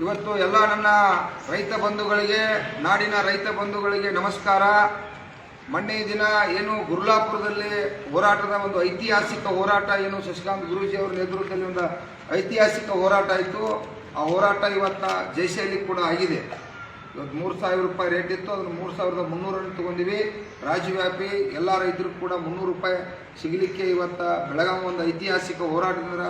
ಇವತ್ತು ಎಲ್ಲ ನನ್ನ ರೈತ ಬಂಧುಗಳಿಗೆ, ನಾಡಿನ ರೈತ ಬಂಧುಗಳಿಗೆ ನಮಸ್ಕಾರ. ಮೊನ್ನೆ ದಿನ ಏನು ಗುರ್ಲಾಪುರದಲ್ಲಿ ಹೋರಾಟದ ಒಂದು ಐತಿಹಾಸಿಕ ಹೋರಾಟ, ಏನು ಶಶಿಕಾಂತ್ ಗುರೂಜಿ ಅವರ ನೇತೃತ್ವದಲ್ಲಿ ಒಂದು ಐತಿಹಾಸಿಕ ಹೋರಾಟ ಆಯಿತು. ಆ ಹೋರಾಟ ಇವತ್ತು ಜಯಶೈಲಿ ಕೂಡ ಆಗಿದೆ. ಇವತ್ತು 3,000 ರೂಪಾಯಿ ರೇಟ್ ಇತ್ತು, ಅದನ್ನು 3,300 ತಗೊಂಡಿವಿ. ರಾಜ್ಯವ್ಯಾಪಿ ಎಲ್ಲ ರೈತರು ಕೂಡ 300 ರೂಪಾಯಿ ಸಿಗಲಿಕ್ಕೆ ಇವತ್ತು ಬೆಳಗಾವಿ ಒಂದು ಐತಿಹಾಸಿಕ ಹೋರಾಟದಿಂದ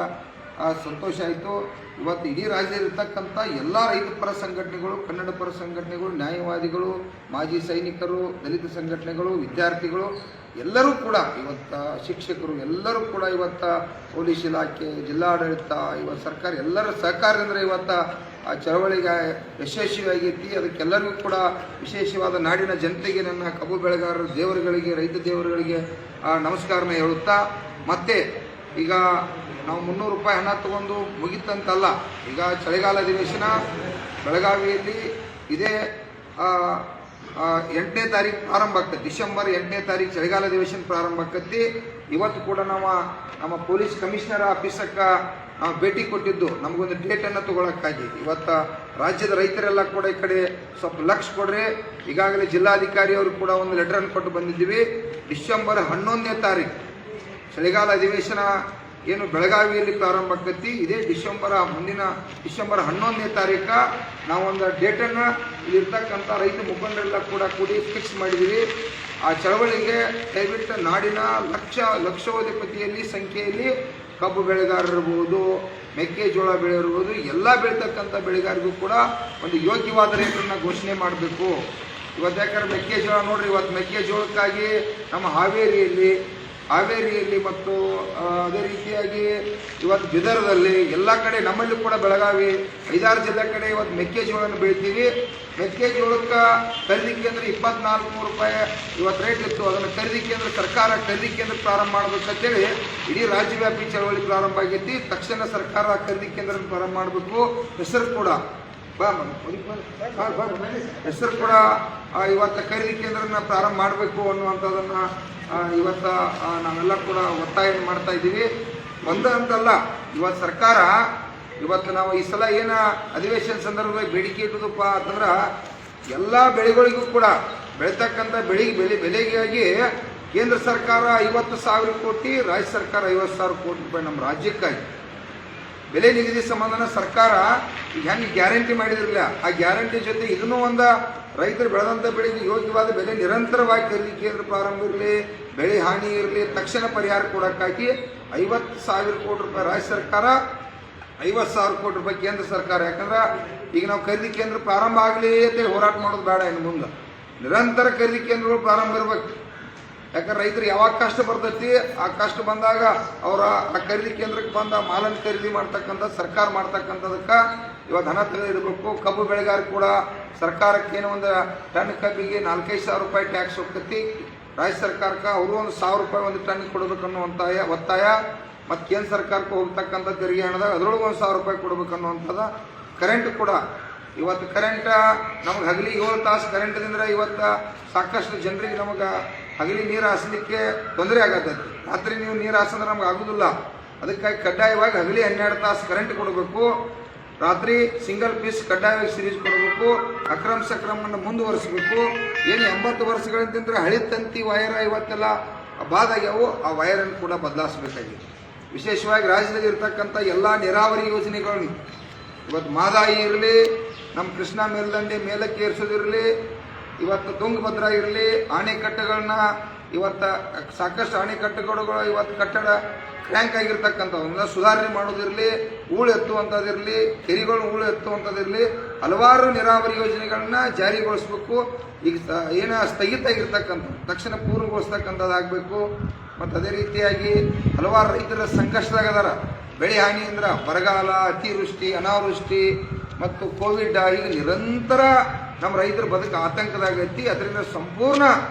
ಸಂತೋಷ ಆಯಿತು. ಇವತ್ತು ಇಡೀ ರಾಜ್ಯದಲ್ಲಿರ್ತಕ್ಕಂಥ ಎಲ್ಲ ರೈತ ಪರ ಸಂಘಟನೆಗಳು, ಕನ್ನಡ ಪರ ಸಂಘಟನೆಗಳು, ನ್ಯಾಯವಾದಿಗಳು, ಮಾಜಿ ಸೈನಿಕರು, ದಲಿತ ಸಂಘಟನೆಗಳು, ವಿದ್ಯಾರ್ಥಿಗಳು ಎಲ್ಲರೂ ಕೂಡ ಇವತ್ತು, ಶಿಕ್ಷಕರು ಎಲ್ಲರೂ ಕೂಡ ಇವತ್ತು, ಪೊಲೀಸ್ ಇಲಾಖೆ, ಜಿಲ್ಲಾಡಳಿತ, ಇವತ್ತು ಸರ್ಕಾರ ಎಲ್ಲರ ಸಹಕಾರದಿಂದ ಇವತ್ತು ಆ ಚಳವಳಿಗೆ ಯಶಸ್ವಿಯಾಗೈತಿ. ಅದಕ್ಕೆಲ್ಲರಿಗೂ ಕೂಡ ವಿಶೇಷವಾದ ನಾಡಿನ ಜನತೆಗೆ, ನನ್ನ ಕಬ್ಬು ಬೆಳೆಗಾರರ ದೇವರುಗಳಿಗೆ, ರೈತ ದೇವರುಗಳಿಗೆ ನಮಸ್ಕಾರನ ಹೇಳುತ್ತಾ, ಮತ್ತೆ ಈಗ ನಾವು 300 ರೂಪಾಯಿ ಹಣ ತಗೊಂಡು ಮುಗಿತಂತಲ್ಲ. ಈಗ ಚಳಿಗಾಲ ಅಧಿವೇಶನ ಬೆಳಗಾವಿಯಲ್ಲಿ ಇದೇ 8ನೇ ತಾರೀಕು ಪ್ರಾರಂಭ ಆಗ್ತದೆ. ಡಿಸೆಂಬರ್ 8ನೇ ತಾರೀಕು ಚಳಿಗಾಲ ಅಧಿವೇಶನ ಪ್ರಾರಂಭ ಆಗ್ತೈತಿ. ಇವತ್ತು ಕೂಡ ನಮ್ಮ ಪೊಲೀಸ್ ಕಮಿಷನರ್ ಆಫೀಸಕ್ಕೆ ನಾವು ಭೇಟಿ ಕೊಟ್ಟಿದ್ದು, ನಮಗೊಂದು ಡೇಟನ್ನು ತಗೊಳಕ್ಕಾಗಿ. ಇವತ್ತು ರಾಜ್ಯದ ರೈತರೆಲ್ಲ ಕೂಡ ಈ ಕಡೆ ಸ್ವಲ್ಪ ಲಕ್ಷ ಕೊಡ್ರಿ. ಈಗಾಗಲೇ ಜಿಲ್ಲಾಧಿಕಾರಿ ಅವರು ಕೂಡ ಒಂದು ಲೆಟರನ್ನು ಕೊಟ್ಟು ಬಂದಿದ್ದೀವಿ. ಡಿಸೆಂಬರ್ 11ನೇ ತಾರೀಕು ಚಳಿಗಾಲ ಅಧಿವೇಶನ ಏನು ಬೆಳಗಾವಿಯಲ್ಲಿ ಪ್ರಾರಂಭ ಆಗ್ತೈತಿ. ಇದೇ ಮುಂದಿನ ಡಿಸೆಂಬರ್ 11ನೇ ತಾರೀಕು ನಾವೊಂದು ಡೇಟನ್ನು ಇಲ್ಲಿರ್ತಕ್ಕಂಥ ರೈತ ಮುಖಂಡರೆಲ್ಲ ಕೂಡ ಕೂಡಿ ಫಿಕ್ಸ್ ಮಾಡಿದ್ದೀವಿ. ಆ ಚಳವಳಿಗೆ ದಯವಿಟ್ಟು ನಾಡಿನ ಲಕ್ಷಾಧಿಪತಿಯಲ್ಲಿ ಸಂಖ್ಯೆಯಲ್ಲಿ ಕಬ್ಬು ಬೆಳೆಗಾರರಿರ್ಬೋದು, ಮೆಕ್ಕೆಜೋಳ ಬೆಳೆಯಿರ್ಬೋದು, ಎಲ್ಲ ಬೆಳೀತಕ್ಕಂಥ ಬೆಳೆಗಾರರಿಗೂ ಕೂಡ ಒಂದು ಯೋಗ್ಯವಾದ ರೇಟನ್ನು ಘೋಷಣೆ ಮಾಡಬೇಕು. ಇವತ್ತು ಯಾಕಂದ್ರೆ ಮೆಕ್ಕೆಜೋಳ ನೋಡ್ರಿ, ಇವತ್ತು ಮೆಕ್ಕೆಜೋಳಕ್ಕಾಗಿ ನಮ್ಮ ಹಾವೇರಿಯಲ್ಲಿ ಮತ್ತು ಅದೇ ರೀತಿಯಾಗಿ ಇವತ್ತು ಬಿದರದಲ್ಲಿ ಎಲ್ಲ ಕಡೆ, ನಮ್ಮಲ್ಲಿ ಕೂಡ ಬೆಳಗಾವಿ 5-6 ಜಿಲ್ಲೆ ಕಡೆ ಇವತ್ತು ಮೆಕ್ಕೆಜೋಳನ ಬೆಳಿತೀವಿ. ಮೆಕ್ಕೆಜೋಳಕ್ಕೆ ಖರೀದಿ ಕೇಂದ್ರ 24,000 ರೂಪಾಯಿ ಇವತ್ತು ರೇಟ್ ಇತ್ತು. ಅದನ್ನು ಖರೀದಿ ಕೇಂದ್ರ, ಸರ್ಕಾರ ಖರೀದಿ ಕೇಂದ್ರ ಪ್ರಾರಂಭ ಮಾಡಬೇಕಂತೇಳಿ ಇಡೀ ರಾಜ್ಯವ್ಯಾಪಿ ಚಳವಳಿ ಪ್ರಾರಂಭ ಆಗೈತಿ. ತಕ್ಷಣ ಸರ್ಕಾರ ಖರೀದಿ ಕೇಂದ್ರ ಪ್ರಾರಂಭ ಮಾಡಬೇಕು. ಹೆಸರು ಕೂಡ ಇವತ್ತು ಖರೀದಿ ಕೇಂದ್ರನ ಪ್ರಾರಂಭ ಮಾಡಬೇಕು ಅನ್ನುವಂಥದ್ದನ್ನು ಇವತ್ತು ನಾವೆಲ್ಲ ಕೂಡ ಒತ್ತಾಯ ಮಾಡ್ತಾ ಇದ್ದೀವಿ. ಅಂತಲ್ಲ, ಇವತ್ತು ಸರ್ಕಾರ ಇವತ್ತು ನಾವು ಈ ಸಲ ಏನು ಅಧಿವೇಶನ ಸಂದರ್ಭದಲ್ಲಿ ಬೇಡಿಕೆ ಇಟ್ಟದಪ್ಪ ಅಂತಂದ್ರೆ, ಎಲ್ಲ ಬೆಳೆಗಳಿಗೂ ಕೂಡ ಬೆಳೀತಕ್ಕಂಥ ಬೆಲೆಗಾಗಿ ಕೇಂದ್ರ ಸರ್ಕಾರ 50,000 ಕೋಟಿ, ರಾಜ್ಯ ಸರ್ಕಾರ 50,000 ಕೋಟಿ ರೂಪಾಯಿ ನಮ್ಮ ರಾಜ್ಯಕ್ಕಾಗಿ ಬೆಲೆ ನಿಗದಿ ಸಂಬಂಧನ ಸರ್ಕಾರ ಈಗ ಹೆಂಗೆ ಗ್ಯಾರಂಟಿ ಮಾಡಿದ್ರಲ್ಲ, ಆ ಗ್ಯಾರಂಟಿ ಜೊತೆ ಇದನ್ನೂ ಒಂದು ರೈತರು ಬೆಳೆದಂಥ ಬೆಳೆಗೆ ಯೋಗ್ಯವಾದ ಬೆಲೆ ನಿರಂತರವಾಗಿ ಖರೀದಿ ಕೇಂದ್ರ ಪ್ರಾರಂಭ ಇರಲಿ, ಬೆಳೆ ಹಾನಿ ಇರಲಿ, ತಕ್ಷಣ ಪರಿಹಾರ ಕೊಡೋಕ್ಕಾಗಿ 50,000 ಕೋಟಿ ರೂಪಾಯಿ ರಾಜ್ಯ ಸರ್ಕಾರ, 50,000 ಕೋಟಿ ರೂಪಾಯಿ ಕೇಂದ್ರ ಸರ್ಕಾರ. ಯಾಕಂದ್ರೆ ಈಗ ನಾವು ಖರೀದಿ ಕೇಂದ್ರ ಪ್ರಾರಂಭ ಆಗಲಿ ಅಂತ ಹೋರಾಟ ಮಾಡೋದು ಬೇಡ. ಇನ್ನು ಮುಂದೆ ನಿರಂತರ ಖರೀದಿ ಕೇಂದ್ರಗಳು ಪ್ರಾರಂಭ ಇರಬೇಕು. ಯಾಕಂದ್ರೆ ರೈತರು ಯಾವಾಗ ಕಷ್ಟ ಬರ್ತೈತಿ, ಆ ಕಷ್ಟ ಬಂದಾಗ ಅವರ ಆ ಖರೀದಿ ಕೇಂದ್ರಕ್ಕೆ ಬಂದ ಮಾಲನ್ನು ಖರೀದಿ ಮಾಡ್ತಕ್ಕಂಥ ಸರ್ಕಾರ ಮಾಡ್ತಕ್ಕಂಥದಕ್ಕೆ ಇವತ್ತು ಹಣ ತೆಗೆದಿಡಬೇಕು. ಕಬ್ಬು ಬೆಳೆಗಾರ ಕೂಡ ಸರ್ಕಾರಕ್ಕೆ ಏನೋ ಒಂದು ಟನ್ ಕಬ್ಬಿಗೆ 4-5 ರೂಪಾಯಿ ಟ್ಯಾಕ್ಸ್ ಹೋಗ್ತೈತಿ. ರಾಜ್ಯ ಸರ್ಕಾರಕ್ಕೆ ಅವರು ಒಂದು 1,000 ರೂಪಾಯಿ ಒಂದು ಟನ್ ಕೊಡಬೇಕನ್ನುವಂಥ ಒತ್ತಾಯ. ಮತ್ತು ಕೇಂದ್ರ ಸರ್ಕಾರಕ್ಕೆ ಹೋಗ್ತಕ್ಕಂಥ ತೆರಿಗೆ ಹಣದಾಗ ಅದರೊಳಗೆ 1,000 ರೂಪಾಯಿ ಕೊಡಬೇಕನ್ನುವಂಥದ್ದು. ಕರೆಂಟ್ ಕೂಡ ಇವತ್ತು ಕರೆಂಟ್ ನಮಗೆ ಹಗಲಿ 7 ತಾಸು ಕರೆಂಟ್ದಿಂದ ಇವತ್ತು ಸಾಕಷ್ಟು ಜನರಿಗೆ ನಮಗೆ ಹಗಲಿ ನೀರು ಹಾಸಲಿಕ್ಕೆ ತೊಂದರೆ ಆಗತ್ತೈತಿ. ರಾತ್ರಿ ನೀವು ನೀರು ಹಾಸಂದ್ರೆ ನಮ್ಗೆ ಆಗೋದಿಲ್ಲ. ಅದಕ್ಕಾಗಿ ಕಡ್ಡಾಯವಾಗಿ ಹಗಲಿ 12 ತಾಸು ಕರೆಂಟ್ ಕೊಡಬೇಕು. ರಾತ್ರಿ ಸಿಂಗಲ್ ಪೀಸ್ ಕಡ್ಡಾಯವಾಗಿ ಸಿರೀಸ್ ಕೊಡಬೇಕು. ಅಕ್ರಮ ಸಕ್ರಮವನ್ನು ಮುಂದುವರಿಸಬೇಕು. ಏನು 80 ವರ್ಷಗಳಿಂದ ಹಳಿ ತಂತಿ ವೈರ್ ಇವತ್ತೆಲ್ಲ ಬಾದಾಗ್ಯಾವು, ಆ ವೈರನ್ನು ಕೂಡ ಬದಲಾಯಿಸಬೇಕಾಗಿದೆ. ವಿಶೇಷವಾಗಿ ರಾಜ್ಯದಲ್ಲಿ ಇರ್ತಕ್ಕಂಥ ಎಲ್ಲ ನೀರಾವರಿ ಯೋಜನೆಗಳನ್ನು ಇವತ್ತು ಮಾದಾಯಿ ಇರಲಿ, ನಮ್ಮ ಕೃಷ್ಣಾ ಮೇಲ್ದಂಡೆ ಮೇಲಕ್ಕೆ ಏರಿಸೋದಿರಲಿ, ಇವತ್ತು ತುಂಗಭದ್ರಾ ಇರಲಿ, ಅಣೆಕಟ್ಟುಗಳನ್ನ ಇವತ್ತು ಸಾಕಷ್ಟು ಅಣೆಕಟ್ಟುಗಳು ಇವತ್ತು ಕಟ್ಟಡ ಕ್ರ್ಯಾಂಕ್ ಆಗಿರ್ತಕ್ಕಂಥವನ್ನ ಸುಧಾರಣೆ ಮಾಡೋದಿರಲಿ, ಹೂಳು ಎತ್ತುವಂಥದ್ದಿರಲಿ, ಕೆರೆಗಳು ಹೂಳು ಎತ್ತುವಂಥದ್ದಿರಲಿ, ಹಲವಾರು ನೀರಾವರಿ ಯೋಜನೆಗಳನ್ನ ಜಾರಿಗೊಳಿಸ್ಬೇಕು. ಈಗ ಏನು ಸ್ಥಗಿತ ಆಗಿರ್ತಕ್ಕಂಥ ತಕ್ಷಣ ಪೂರ್ಣಗೊಳಿಸ್ತಕ್ಕಂಥದ್ದಾಗಬೇಕು. ಮತ್ತು ಅದೇ ರೀತಿಯಾಗಿ ಹಲವಾರು ರೈತರ ಸಂಕಷ್ಟದಾಗದಾರ. ಬೆಳೆ ಹಾನಿಯಿಂದ ಬರಗಾಲ, ಅತಿವೃಷ್ಟಿ, ಅನಾವೃಷ್ಟಿ ಮತ್ತು ಕೋವಿಡ್ ಈಗ ನಿರಂತರ ನಮ್ಮ ರೈತರ ಬದುಕು ಆತಂಕದಾಗೈತಿ. ಅದರಿಂದ ಸಂಪೂರ್ಣ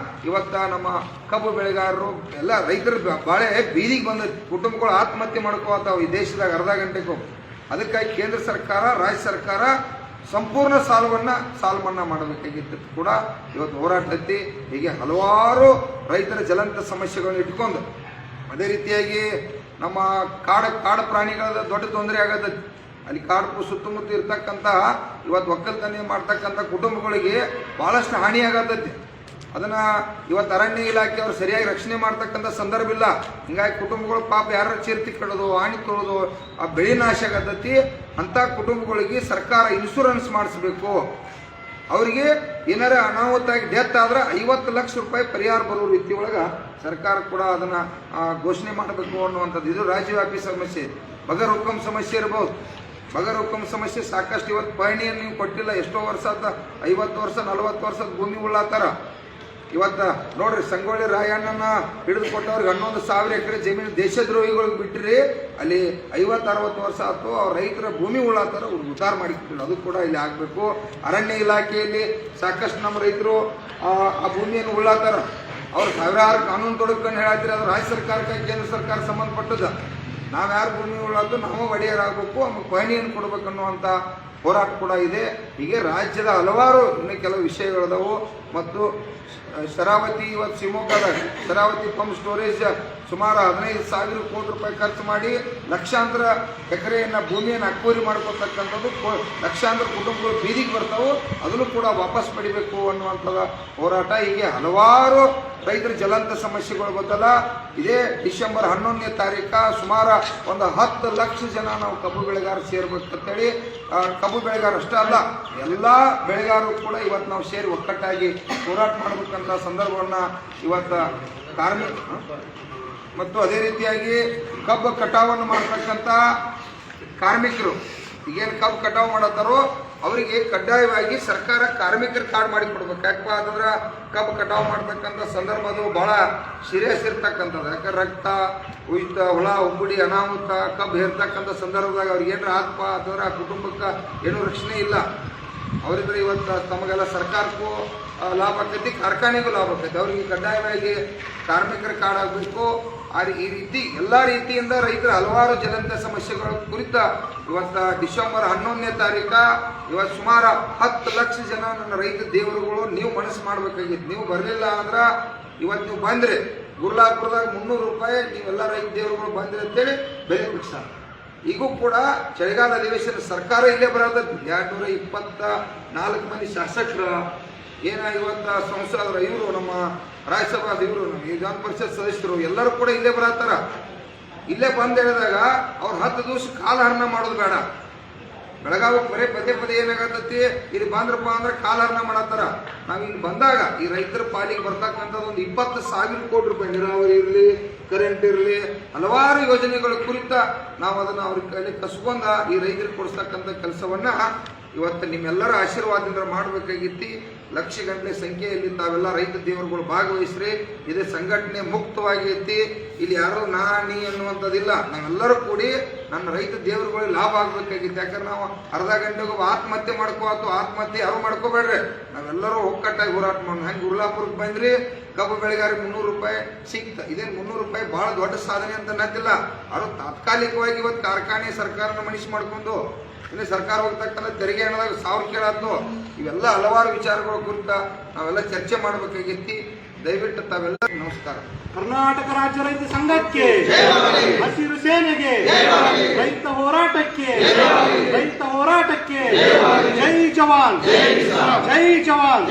ಇವತ್ತು ನಮ್ಮ ಕಬ್ಬು ಬೆಳೆಗಾರರು ಎಲ್ಲ ರೈತರು ಬಾಳೆ ಬೀದಿಗೆ ಬಂದೈತಿ. ಕುಟುಂಬಗಳು ಆತ್ಮಹತ್ಯೆ ಮಾಡ್ಕೋತಾವ ಈ ದೇಶದಾಗ ಅರ್ಧ ಗಂಟೆಗೂ. ಅದಕ್ಕಾಗಿ ಕೇಂದ್ರ ಸರ್ಕಾರ, ರಾಜ್ಯ ಸರ್ಕಾರ ಸಂಪೂರ್ಣ ಸಾಲ ಮನ್ನಾ ಮಾಡಬೇಕಾಗಿತ್ತು ಕೂಡ ಇವತ್ತು ಹೋರಾಟ ಐತಿ. ಹೀಗೆ ಹಲವಾರು ರೈತರ ಜ್ವಲಂತ ಸಮಸ್ಯೆಗಳನ್ನ ಇಟ್ಕೊಂಡು, ಅದೇ ರೀತಿಯಾಗಿ ನಮ್ಮ ಕಾಡು ಪ್ರಾಣಿಗಳ ದೊಡ್ಡ ತೊಂದರೆ ಆಗತ್ತೆ. ಅಲ್ಲಿ ಕಾಡ್ಪು ಸುತ್ತಮುತ್ತ ಇರ್ತಕ್ಕಂಥ ಇವತ್ತು ಒಕ್ಕಲ್ತನ ಮಾಡ್ತಕ್ಕಂಥ ಕುಟುಂಬಗಳಿಗೆ ಭಾಳಷ್ಟು ಹಾನಿಯಾಗತ್ತೈತಿ. ಅದನ್ನು ಇವತ್ತು ಅರಣ್ಯ ಇಲಾಖೆಯವರು ಸರಿಯಾಗಿ ರಕ್ಷಣೆ ಮಾಡ್ತಕ್ಕಂಥ ಸಂದರ್ಭ ಇಲ್ಲ. ಹಿಂಗಾಗಿ ಕುಟುಂಬಗಳು ಪಾಪ ಯಾರು ಚೀರ್ತಿ ಕಡೋದು, ಹಾನಿ ತೊಳೋದು, ಆ ಬೆಳೆ ನಾಶ ಆಗತೈತಿ. ಅಂಥ ಕುಟುಂಬಗಳಿಗೆ ಸರ್ಕಾರ ಇನ್ಶೂರೆನ್ಸ್ ಮಾಡಿಸ್ಬೇಕು. ಅವರಿಗೆ ಏನಾರ ಅನಾಹುತಾಗಿ ಡೆತ್ ಆದ್ರೆ 50 ಲಕ್ಷ ರೂಪಾಯಿ ಪರಿಹಾರ ಬರೋ ರೀತಿ ಒಳಗೆ ಸರ್ಕಾರ ಕೂಡ ಅದನ್ನು ಘೋಷಣೆ ಮಾಡಬೇಕು ಅನ್ನುವಂಥದ್ದು. ಇದು ರಾಜ್ಯವ್ಯಾಪಿ ಸಮಸ್ಯೆ. ಬಗರ್ ಹುಕುಂ ಸಮಸ್ಯೆ ಇರ್ಬೋದು. ಬಗರ್ ಹುಕುಂ ಸಮಸ್ಯೆ ಸಾಕಷ್ಟು. ಇವತ್ತು ಪಹಣಿಯನ್ನು ನೀವು ಕೊಟ್ಟಿಲ್ಲ. ಎಷ್ಟೋ ವರ್ಷ 50 ವರ್ಷ 40 ವರ್ಷದ ಭೂಮಿ ಉಳ್ಳಾತಾರ. ಇವತ್ತು ನೋಡ್ರಿ, ಸಂಗೊಳ್ಳಿ ರಾಯಣ್ಣನ ಹಿಡಿದು ಕೊಟ್ಟವ್ರಿಗೆ 11,000 ಎಕರೆ ಜಮೀನು ದೇಶದ್ರೋಹಿಗಳಿಗೆ ಬಿಟ್ಟರೆ ಅಲ್ಲಿ 50-60 ವರ್ಷ ಆಯ್ತು. ಅವ್ರ ರೈತರ ಭೂಮಿ ಉಳ್ಳಾತಾರ, ಅವ್ರಿಗೆ ಉದ್ಧಾರ ಮಾಡಿಕೊಟ್ಟಿಲ್ಲ. ಅದು ಕೂಡ ಇಲ್ಲಿ ಆಗಬೇಕು. ಅರಣ್ಯ ಇಲಾಖೆಯಲ್ಲಿ ಸಾಕಷ್ಟು ನಮ್ಮ ರೈತರು ಆ ಭೂಮಿಯನ್ನು ಉಳ್ಳಾತಾರ. ಅವ್ರು ಸಾವಿರಾರು ಕಾನೂನು ತೊಡಕೊಂಡು ಹೇಳತ್ತೀರಿ. ಅದು ರಾಜ್ಯ ಸರ್ಕಾರಕ್ಕೆ ಕೇಂದ್ರ ಸರ್ಕಾರ ಸಂಬಂಧಪಟ್ಟದ. ನಾವು ಯಾರು ಭೂಮಿ ಉಳ್ಳಾದ್ರು ನಾವು ಒಡೆಯರಾಗಬೇಕು, ಆಮೇಲೆ ಪಹಣಿಯನ್ನು ಕೊಡ್ಬೇಕು ಅನ್ನುವಂಥ ಹೋರಾಟ ಕೂಡ ಇದೆ. ಹೀಗೆ ರಾಜ್ಯದ ಹಲವಾರು ಇನ್ನೂ ಕೆಲವು ವಿಷಯಗಳದಾವು. ಮತ್ತು ಶರಾವತಿ, ಇವತ್ತು ಶಿವಮೊಗ್ಗದ ಶರಾವತಿ ಪಂಪ್ ಸ್ಟೋರೇಜ್ ಸುಮಾರು 15,000 ಕೋಟಿ ರೂಪಾಯಿ ಖರ್ಚು ಮಾಡಿ ಲಕ್ಷಾಂತರ ಎಕರೆಯನ್ನು ಭೂಮಿಯನ್ನು ಅಕ್ವರಿ ಮಾಡ್ಕೊತಕ್ಕಂಥದ್ದು. ಲಕ್ಷಾಂತರ ಕುಟುಂಬಗಳು ಬೀದಿಗೆ ಬರ್ತಾವೆ. ಅದನ್ನು ಕೂಡ ವಾಪಸ್ ಪಡಿಬೇಕು ಅನ್ನುವಂಥದ್ದು ಹೋರಾಟ. ಹೀಗೆ ಹಲವಾರು ರೈತರ ಜ್ವಲಂತ ಸಮಸ್ಯೆಗಳು ಗೊತ್ತಲ್ಲ. ಇದೇ ಡಿಸೆಂಬರ್ 11ನೇ ತಾರೀಕು ಸುಮಾರು ಒಂದು 10 ಲಕ್ಷ ಜನ ನಾವು ಕಬ್ಬು ಬೆಳೆಗಾರರು ಸೇರ್ಬೇಕಂತೇಳಿ, ಕಬ್ಬು ಬೆಳೆಗಾರ ಅಷ್ಟೇ ಅಲ್ಲ, ಎಲ್ಲ ಬೆಳೆಗಾರರು ಕೂಡ ಇವತ್ತು ನಾವು ಸೇರಿ ಒಕ್ಕಟ್ಟಾಗಿ ಹೋರಾಟ ಮಾಡಬೇಕಂತ ಸಂದರ್ಭವನ್ನು ಇವತ್ತು ಮತ್ತು ಅದೇ ರೀತಿಯಾಗಿ ಕಬ್ಬು ಕಟಾವನ್ನು ಮಾಡ್ತಕ್ಕಂಥ ಕಾರ್ಮಿಕರು ಈಗೇನು ಕಬ್ಬು ಕಟಾವು ಮಾಡತ್ತಾರೋ ಅವರಿಗೆ ಕಡ್ಡಾಯವಾಗಿ ಸರ್ಕಾರ ಕಾರ್ಮಿಕರ ಕಾರ್ಡ್ ಮಾಡಿ ಕೊಡ್ಬೇಕು. ಯಾಕಪ್ಪ ಅಂತಂದ್ರೆ ಕಬ್ಬು ಕಟಾವು ಮಾಡ್ತಕ್ಕಂಥ ಸಂದರ್ಭ ಅದು ಭಾಳ ಸೀರಿಯಸ್ ಇರ್ತಕ್ಕಂಥದ್ದು. ಯಾಕಂದ್ರೆ ರಕ್ತ, ಉಯಿತ, ಹುಳ, ಉಬ್ಬುಡಿ, ಅನಾಹುತ, ಕಬ್ಬು ಹೇರ್ತಕ್ಕಂಥ ಸಂದರ್ಭದಾಗ ಅವ್ರಿಗೆ ಏನಾರ ಆತ್ಪ ಅಂತಂದ್ರೆ ಆ ಕುಟುಂಬಕ್ಕೆ ಏನೂ ರಕ್ಷಣೆ ಇಲ್ಲ. ಅವರಿದ್ರೆ ಇವತ್ತು ತಮಗೆಲ್ಲ ಸರ್ಕಾರಕ್ಕೂ ಲಾಭ ಆಕೈತಿ, ಕಾರ್ಖಾನೆಗೂ ಲಾಭ ಆಕೈತಿ. ಅವ್ರಿಗೆ ಕಡ್ಡಾಯವಾಗಿ ಕಾರ್ಮಿಕರ ಕಾರ್ಡ್ ಆಗಬೇಕು. ಈ ರೀತಿ ಎಲ್ಲ ರೀತಿಯಿಂದ ರೈತರ ಹಲವಾರು ಜ್ವಲಂತ ಸಮಸ್ಯೆಗಳ ಕುರಿತ ಇವತ್ತು ಡಿಸೆಂಬರ್ 11ನೇ ತಾರೀಕು ಇವತ್ತು ಸುಮಾರು 10 ಲಕ್ಷ ಜನ ನನ್ನ ರೈತ ದೇವರುಗಳು ನೀವು ಮನಸ್ಸು ಮಾಡಬೇಕಾಗಿತ್ತು. ನೀವು ಬರಲಿಲ್ಲ ಅಂದ್ರೆ ಇವತ್ತು ನೀವು ಬಂದರೆ ಗುರ್ಲಾಪುರದಾಗ 300 ರೂಪಾಯಿ ನೀವೆಲ್ಲ ರೈತ ದೇವರುಗಳು ಬಂದ್ರಿ ಅಂತೇಳಿ ಬೆಲೆ ಫಿಕ್ಸ್. ಈಗೂ ಕೂಡ ಚಳಿಗಾಲ ಅಧಿವೇಶನ ಸರ್ಕಾರ ಇಲ್ಲೇ ಬರೋದ 224 ಮಂದಿ ಶಾಸಕರು ಇವತ್ತು ಸಂಸದರು, ಇವರು ನಮ್ಮ ರಾಜ್ಯಸಭಾದ ಇವರು ನಮ್ಮ ವಿಧಾನ ಪರಿಷತ್ ಸದಸ್ಯರು ಎಲ್ಲರೂ ಕೂಡ ಇಲ್ಲೇ ಬರತ್ತಾರ. ಇಲ್ಲೇ ಬಂದು ಹೇಳಿದಾಗ ಅವ್ರು 10 ದಿವಸ ಕಾಲಹರಣ ಮಾಡೋದು ಬೇಡ. ಬೆಳಗಾವಕ್ಕೆ ಬರೀ ಪದೇ ಏನಾಗತ್ತತಿ, ಇಲ್ಲಿ ಬಂದ್ರಪ್ಪ ಅಂದ್ರೆ ಕಾಲಹರಣ ಮಾಡತ್ತಾರ. ನಾವು ಇಲ್ಲಿ ಬಂದಾಗ ಈ ರೈತರ ಪಾಲಿಗೆ ಬರ್ತಕ್ಕಂಥದ್ದು ಒಂದು 20,000 ಕೋಟಿ ರೂಪಾಯಿ ನೀರಾವರಿ ಇರಲಿ, ಕರೆಂಟ್ ಇರಲಿ, ಹಲವಾರು ಯೋಜನೆಗಳ ಕುರಿತ ನಾವು ಅದನ್ನು ಅವ್ರಿಗೆ ಕೈಲಿ ಕಸ್ಕೊಂಡ ಈ ರೈತರಿಗೆ ಕೊಡಿಸ್ತಕ್ಕಂಥ ಕೆಲಸವನ್ನ ಇವತ್ತು ನಿಮ್ಮೆಲ್ಲರ ಆಶೀರ್ವಾದದಿಂದ ಮಾಡಬೇಕಾಗಿತ್ತು. ಲಕ್ಷಗಟ್ಟಲೆ ಸಂಖ್ಯೆಯಲ್ಲಿ ತಾವೆಲ್ಲ ರೈತ ದೇವರುಗಳು ಭಾಗವಹಿಸ್ರಿ. ಇದೇ ಸಂಘಟನೆ ಮುಕ್ತವಾಗಿ ಐತಿ. ಇಲ್ಲಿ ಯಾರೋ ನೀ ಅನ್ನುವಂಥದ್ದಿಲ್ಲ. ನಾವೆಲ್ಲರೂ ಕೂಡಿ ನನ್ನ ರೈತ ದೇವರುಗಳಿಗೆ ಲಾಭ ಆಗಬೇಕಾಗಿತ್ತು. ಯಾಕಂದ್ರೆ ನಾವು ಅರ್ಧ ಗಂಟೆಗೂ ಆತ್ಮಹತ್ಯೆ ಮಾಡ್ಕೋತು. ಆತ್ಮಹತ್ಯೆ ಯಾರು ಮಾಡ್ಕೋಬೇಡ್ರಿ. ನಾವೆಲ್ಲರೂ ಒಕ್ಕಟ್ಟಾಗಿ ಹೋರಾಟ ಮಾಡೋಣ. ಹೆಂಗೆ ಉರ್ಲಾಪುರಕ್ಕೆ ಬಂದ್ರಿ, ಕಬ್ಬು ಬೆಳೆಗಾರಿಗೆ 300 ರೂಪಾಯಿ ಸಿಕ್ತ. ಇದೇನು 300 ರೂಪಾಯಿ ಭಾಳ ದೊಡ್ಡ ಸಾಧನೆ ಅಂತ ಅನ್ನೋದಿಲ್ಲ. ಅದು ತಾತ್ಕಾಲಿಕವಾಗಿ ಇವತ್ತು ಕಾರ್ಖಾನೆ ಸರ್ಕಾರನ ಮನಸ್ಸು ಮಾಡ್ಕೊಂಡು ಇನ್ನು ಸರ್ಕಾರ ಹೋಗ್ತಕ್ಕಂಥ ತೆರಿಗೆ ಹಣದಾಗ 1000 ಕೇಳಾತು. ಇವೆಲ್ಲ ಹಲವಾರು ವಿಚಾರಗಳ ಕುರಿತ ನಾವೆಲ್ಲ ಚರ್ಚೆ ಮಾಡಬೇಕಾಗಿತ್ತು. ದಯವಿಟ್ಟು ತಾವೆಲ್ಲ ನಮಸ್ಕಾರ. ಕರ್ನಾಟಕ ರಾಜ್ಯ ರೈತ ಸಂಘಕ್ಕೆ, ಹಸಿರು ಸೇನೆಗೆ, ರೈತ ಹೋರಾಟಕ್ಕೆ, ಜೈ ಜವಾನ್, ಜೈ ಜವಾನ್.